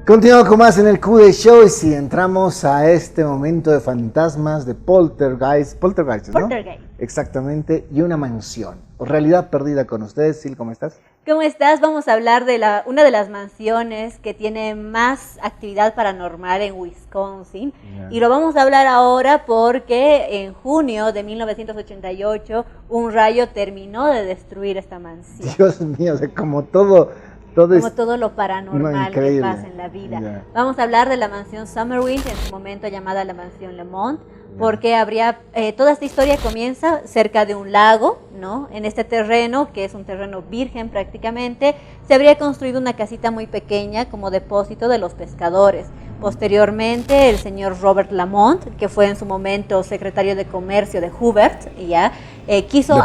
Continuamos con más en el QD Show y si entramos a este momento de fantasmas, de poltergeist, ¿no? Poltergeist. Exactamente, y una mansión, o realidad perdida con ustedes. Sil, ¿cómo estás? ¿Cómo estás? Vamos a hablar de una de las mansiones que tiene más actividad paranormal en Wisconsin. Yeah. Y lo vamos a hablar ahora porque en junio de 1988 un rayo terminó de destruir esta mansión. Dios mío, o sea, como todo lo paranormal que pasa en la vida. Yeah. Vamos a hablar de la mansión Summerwind, en su momento llamada la mansión Lemont, porque habría toda esta historia comienza cerca de un lago, ¿no? En este terreno, que es un terreno virgen prácticamente, se habría construido una casita muy pequeña como depósito de los pescadores. Posteriormente, el señor Robert Lamont, que fue en su momento secretario de Comercio de Hubert, quiso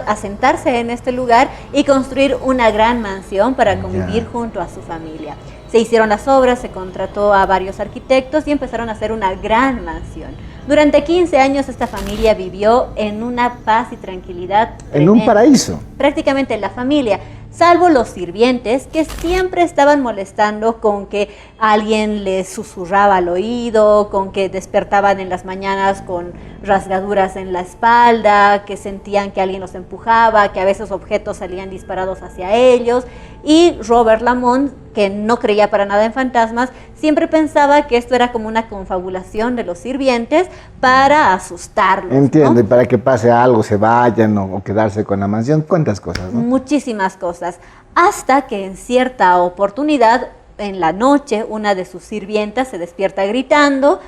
asentarse en este lugar y construir una gran mansión para convivir junto a su familia. Se hicieron las obras, se contrató a varios arquitectos y empezaron a hacer una gran mansión. Durante 15 años esta familia vivió en una paz y tranquilidad tremenda. En un paraíso. Prácticamente la familia, salvo los sirvientes que siempre estaban molestando con que alguien les susurraba al oído, con que despertaban en las mañanas con rasgaduras en la espalda, que sentían que alguien los empujaba, que a veces objetos salían disparados hacia ellos. Y Robert Lamont, que no creía para nada en fantasmas, siempre pensaba que esto era como una confabulación de los sirvientes para asustarlos. Entiendo, ¿no? Y para que pase algo, se vayan o quedarse con la mansión, cuántas cosas, ¿no? Muchísimas cosas, hasta que en cierta oportunidad, en la noche, una de sus sirvientas se despierta gritando,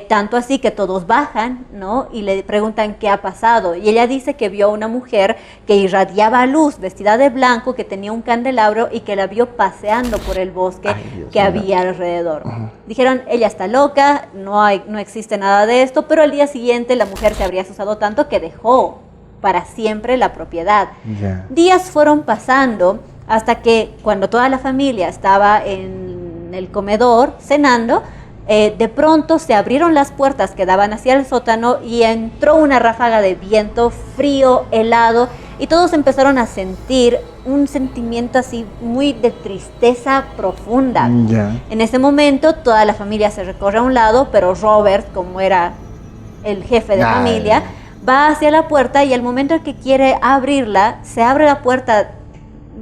tanto así que todos bajan, ¿no? Y le preguntan qué ha pasado. Y ella dice que vio a una mujer que irradiaba luz, vestida de blanco, que tenía un candelabro y que la vio paseando por el bosque había alrededor. Dijeron, ella está loca, no existe nada de esto, pero al día siguiente la mujer se habría asustado tanto que dejó para siempre la propiedad. Días fueron pasando hasta que cuando toda la familia estaba en el comedor cenando, de pronto se abrieron las puertas que daban hacia el sótano y entró una ráfaga de viento frío, helado, y todos empezaron a sentir un sentimiento así muy de tristeza profunda. En ese momento toda la familia se recorre a un lado, pero Robert, como era el jefe de familia, va hacia la puerta y al momento en que quiere abrirla, se abre la puerta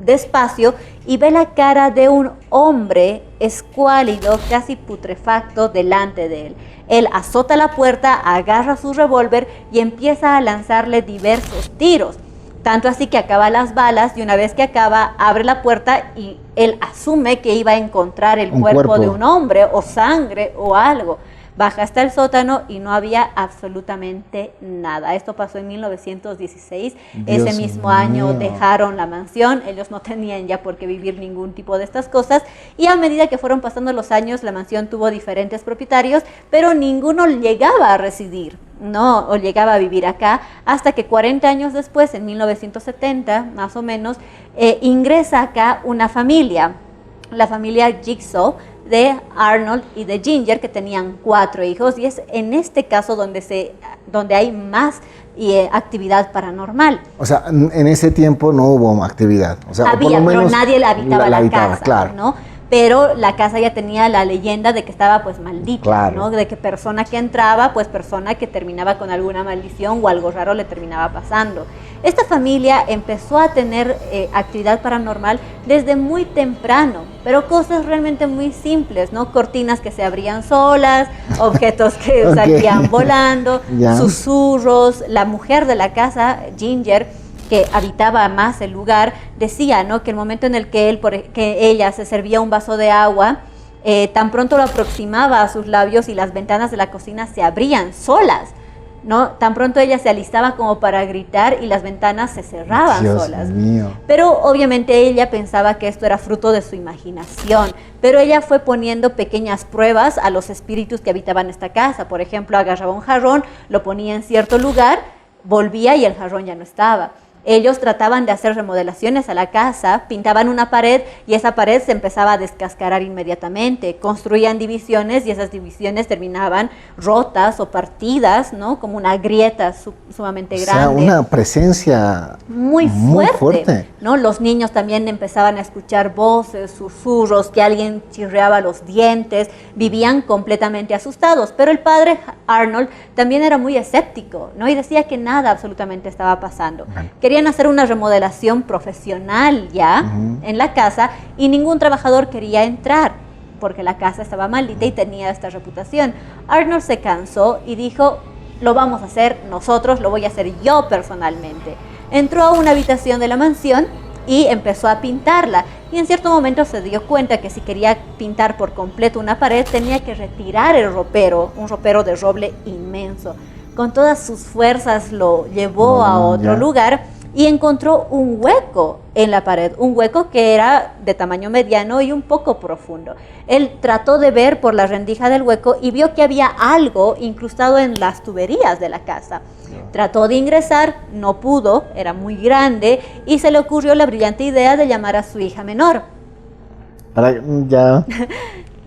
despacio y ve la cara de un hombre escuálido, casi putrefacto, delante de él. Él azota la puerta, agarra su revólver y empieza a lanzarle diversos tiros. Tanto así que acaba las balas y una vez que acaba, abre la puerta y él asume que iba a encontrar el cuerpo de un hombre o sangre o algo. Baja hasta el sótano y no había absolutamente nada. Esto pasó en 1916. Ese mismo año dejaron la mansión. Ellos no tenían ya por qué vivir ningún tipo de estas cosas. Y a medida que fueron pasando los años, la mansión tuvo diferentes propietarios, pero ninguno llegaba a residir, ¿no? O llegaba a vivir acá, hasta que 40 años después, en 1970, más o menos, ingresa acá una familia, la familia Jigsaw, de Arnold y de Ginger, que tenían 4 hijos, y es en este caso donde hay más actividad paranormal. O sea, en ese tiempo no hubo actividad. O sea, había, por lo menos pero nadie habitaba la casa, claro. ¿no? Pero la casa ya tenía la leyenda de que estaba pues maldita, ¿no? De que persona que entraba, pues persona que terminaba con alguna maldición o algo raro le terminaba pasando. Esta familia empezó a tener actividad paranormal desde muy temprano, pero cosas realmente muy simples, ¿no? Cortinas que se abrían solas, objetos que salían volando, susurros. La mujer de la casa, Ginger, que habitaba más el lugar, decía, ¿no? Que el momento en el que ella se servía un vaso de agua, tan pronto lo aproximaba a sus labios y las ventanas de la cocina se abrían solas, ¿no? Tan pronto ella se alistaba como para gritar y las ventanas se cerraban solas. Dios mío. Pero obviamente ella pensaba que esto era fruto de su imaginación, pero ella fue poniendo pequeñas pruebas a los espíritus que habitaban esta casa. Por ejemplo, agarraba un jarrón, lo ponía en cierto lugar, volvía y el jarrón ya no estaba. Ellos trataban de hacer remodelaciones a la casa, pintaban una pared y esa pared se empezaba a descascarar inmediatamente. Construían divisiones y esas divisiones terminaban rotas o partidas, ¿no? Como una grieta sumamente grande. O sea, una presencia muy Muy fuerte, fuerte. ¿no? Los niños también empezaban a escuchar voces, susurros, que alguien chirriaba los dientes, vivían completamente asustados. Pero el padre Arnold también era muy escéptico, ¿no? Y decía que nada absolutamente estaba pasando. Querían hacer una remodelación profesional ya en la casa y ningún trabajador quería entrar porque la casa estaba maldita y tenía esta reputación. Arnold se cansó y dijo, lo vamos a hacer nosotros, lo voy a hacer yo personalmente. Entró a una habitación de la mansión y empezó a pintarla. Y en cierto momento se dio cuenta que si quería pintar por completo una pared, tenía que retirar el ropero, un ropero de roble inmenso. Con todas sus fuerzas lo llevó a otro lugar y encontró un hueco en la pared, un hueco que era de tamaño mediano y un poco profundo. Él trató de ver por la rendija del hueco y vio que había algo incrustado en las tuberías de la casa. Trató de ingresar, no pudo, era muy grande, y se le ocurrió la brillante idea de llamar a su hija menor. Ya.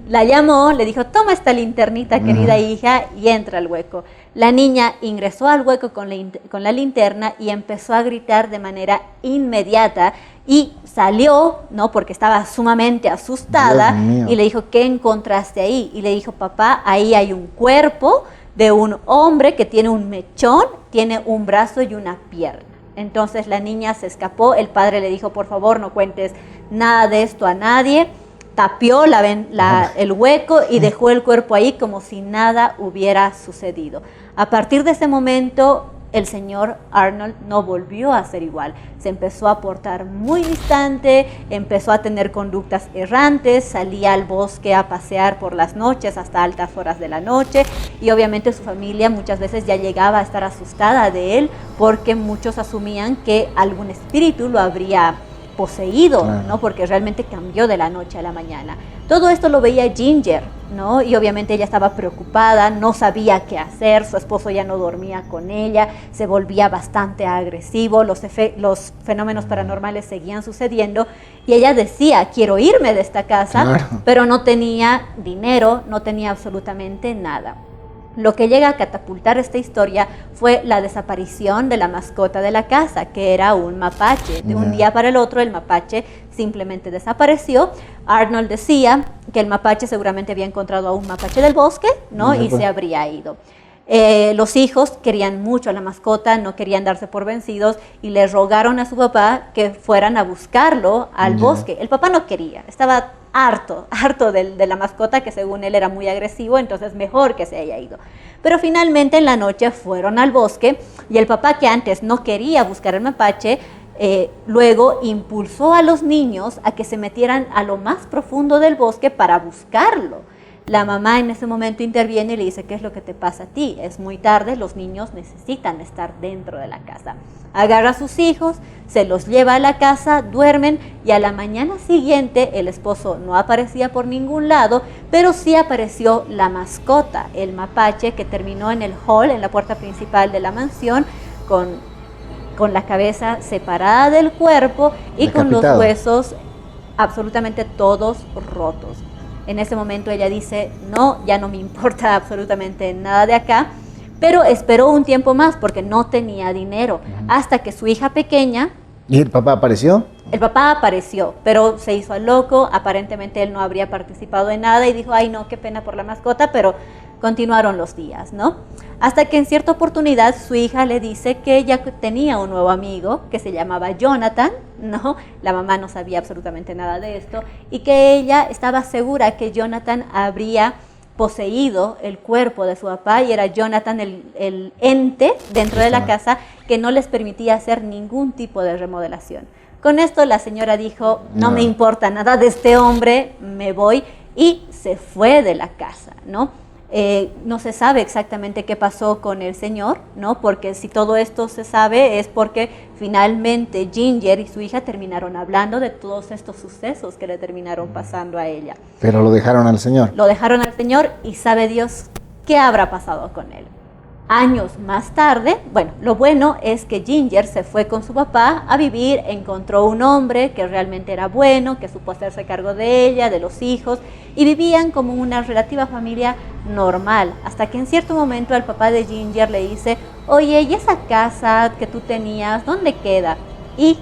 La llamó, le dijo, toma esta linternita, querida hija, y entra al hueco. La niña ingresó al hueco con la linterna y empezó a gritar de manera inmediata y salió, ¿no? Porque estaba sumamente asustada, y le dijo, ¿qué encontraste ahí? Y le dijo, papá, ahí hay un cuerpo de un hombre que tiene un mechón, tiene un brazo y una pierna. Entonces la niña se escapó, el padre le dijo, por favor, no cuentes nada de esto a nadie. Tapió el hueco y dejó el cuerpo ahí como si nada hubiera sucedido. A partir de ese momento, el señor Arnold no volvió a ser igual. Se empezó a portar muy distante, empezó a tener conductas errantes, salía al bosque a pasear por las noches hasta altas horas de la noche, y obviamente su familia muchas veces ya llegaba a estar asustada de él porque muchos asumían que algún espíritu lo habría poseído, ¿no? Porque realmente cambió de la noche a la mañana. Todo esto lo veía Ginger, ¿no? Y obviamente ella estaba preocupada, no sabía qué hacer, su esposo ya no dormía con ella, se volvía bastante agresivo, los fenómenos paranormales seguían sucediendo, y ella decía, quiero irme de esta casa, pero no tenía dinero, no tenía absolutamente nada. Lo que llega a catapultar esta historia fue la desaparición de la mascota de la casa, que era un mapache. De un día para el otro, el mapache simplemente desapareció. Arnold decía que el mapache seguramente había encontrado a un mapache del bosque, ¿no? Y se habría ido. Los hijos querían mucho a la mascota, no querían darse por vencidos, y le rogaron a su papá que fueran a buscarlo al bosque. El papá no quería, estaba harto de la mascota, que según él era muy agresivo, entonces mejor que se haya ido. Pero finalmente en la noche fueron al bosque, y el papá, que antes no quería buscar al mapache, luego impulsó a los niños a que se metieran a lo más profundo del bosque para buscarlo. La mamá en ese momento interviene y le dice, ¿qué es lo que te pasa a ti? Es muy tarde, los niños necesitan estar dentro de la casa. Agarra a sus hijos, se los lleva a la casa, duermen, y a la mañana siguiente el esposo no aparecía por ningún lado, pero sí apareció la mascota, el mapache, que terminó en el hall, en la puerta principal de la mansión, con la cabeza separada del cuerpo y con los huesos absolutamente todos rotos. En ese momento ella dice, no, ya no me importa absolutamente nada de acá, pero esperó un tiempo más porque no tenía dinero, hasta que su hija pequeña... ¿Y el papá apareció? El papá apareció, pero se hizo al loco, aparentemente él no habría participado en nada, y dijo, ay no, qué pena por la mascota, pero continuaron los días, ¿no? Hasta que en cierta oportunidad su hija le dice que ella tenía un nuevo amigo que se llamaba Jonathan, ¿no? La mamá no sabía absolutamente nada de esto, y que ella estaba segura que Jonathan habría poseído el cuerpo de su papá, y era Jonathan el ente dentro de la casa que no les permitía hacer ningún tipo de remodelación. Con esto la señora dijo, no me importa nada de este hombre, me voy, y se fue de la casa, ¿no? No se sabe exactamente qué pasó con el señor, ¿no? Porque si todo esto se sabe es porque finalmente Ginger y su hija terminaron hablando de todos estos sucesos que le terminaron pasando a ella. Pero lo dejaron al señor. Lo dejaron al señor, y sabe Dios qué habrá pasado con él. Años más tarde, bueno, lo bueno es que Ginger se fue con su papá a vivir, encontró un hombre que realmente era bueno, que supo hacerse cargo de ella, de los hijos, y vivían como una relativa familia normal, hasta que en cierto momento el papá de Ginger le dice, oye, ¿y esa casa que tú tenías, dónde queda? y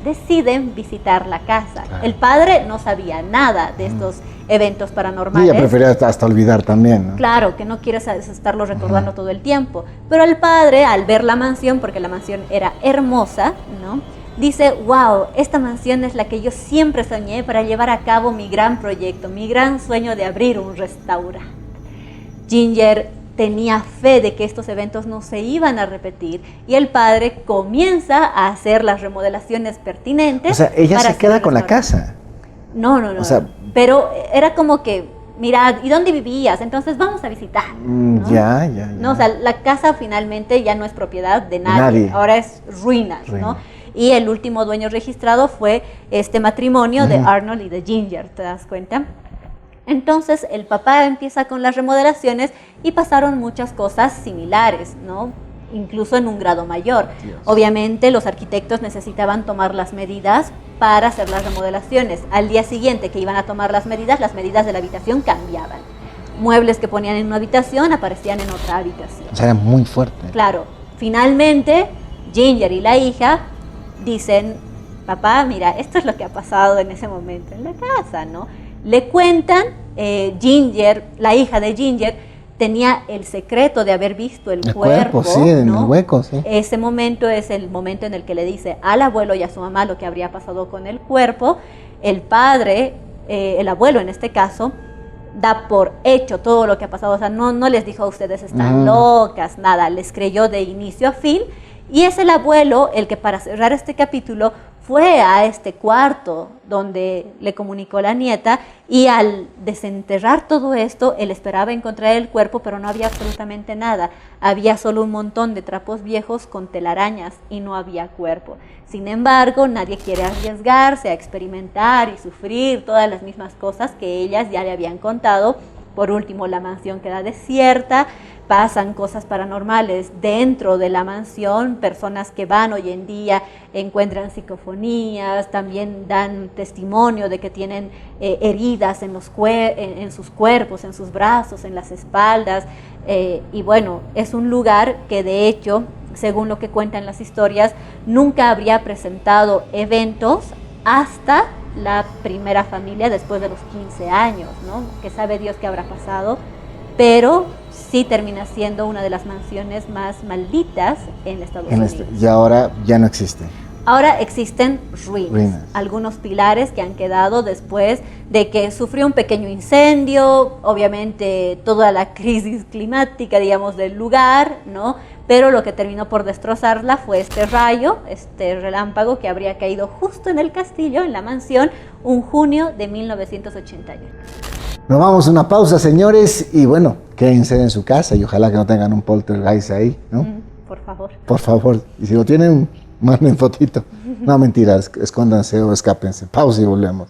deciden visitar la casa. Claro. El padre no sabía nada de estos eventos Y paranormales. ella prefería hasta olvidar también, ¿no? Claro, que no quieres estarlo recordando todo el tiempo. Pero el padre, al ver la mansión, porque la mansión era hermosa, ¿no? Dice, wow, esta mansión es la que yo siempre soñé para llevar a cabo mi gran proyecto, mi gran sueño de abrir un restaurante. Ginger tenía fe de que estos eventos no se iban a repetir y el padre comienza a hacer las remodelaciones pertinentes. O sea, ella para se queda hacer con la el casa. No, O sea, pero era como que, mira, ¿y dónde vivías? Entonces vamos a visitar. ¿no? Ya. No, o sea, la casa finalmente ya no es propiedad de nadie. Ahora es ruinas, ¿no? Y el último dueño registrado fue este matrimonio de Arnold y de Ginger, ¿te das cuenta? Entonces el papá empieza con las remodelaciones y pasaron muchas cosas similares, ¿no? Incluso en un grado mayor. Dios. Obviamente los arquitectos necesitaban tomar las medidas para hacer las remodelaciones. Al día siguiente que iban a tomar las medidas de la habitación cambiaban. Muebles que ponían en una habitación aparecían en otra habitación. O sea, era muy fuerte. Claro, finalmente Ginger y la hija dicen, papá, mira, esto es lo que ha pasado en ese momento en la casa, ¿no? Le cuentan, Ginger, la hija de Ginger, tenía el secreto de haber visto el cuerpo, sí, en ¿no? el hueco, sí. Ese momento es el momento en el que le dice al abuelo y a su mamá lo que habría pasado con el cuerpo. El padre, el abuelo en este caso, da por hecho todo lo que ha pasado. O sea, no les dijo a ustedes están locas, nada, les creyó de inicio a fin. Y es el abuelo el que, para cerrar este capítulo, fue a este cuarto donde le comunicó la nieta y al desenterrar todo esto, él esperaba encontrar el cuerpo, pero no había absolutamente nada. Había solo un montón de trapos viejos con telarañas y no había cuerpo. Sin embargo, nadie quiere arriesgarse a experimentar y sufrir todas las mismas cosas que ellas ya le habían contado. Por último, la mansión queda desierta, pasan cosas paranormales dentro de la mansión, personas que van hoy en día encuentran psicofonías, también dan testimonio de que tienen heridas en sus cuerpos, en sus brazos, en las espaldas, y bueno, es un lugar que de hecho, según lo que cuentan las historias, nunca habría presentado eventos hasta la primera familia después de los 15 años, ¿no? Que sabe Dios qué habrá pasado, pero sí termina siendo una de las mansiones más malditas en Estados Unidos. Y ahora ya no existe. Ahora existen ruinas, algunos pilares que han quedado después de que sufrió un pequeño incendio, obviamente toda la crisis climática, digamos, del lugar, ¿no? Pero lo que terminó por destrozarla fue este rayo, este relámpago que habría caído justo en el castillo, en la mansión, un junio de 1981. Nos vamos a una pausa, señores, y bueno, quédense en su casa y ojalá que no tengan un poltergeist ahí, ¿no? Por favor. Por favor. Y si lo tienen, manden fotito. No, mentiras, escóndanse o escápense. Pausa y volvemos.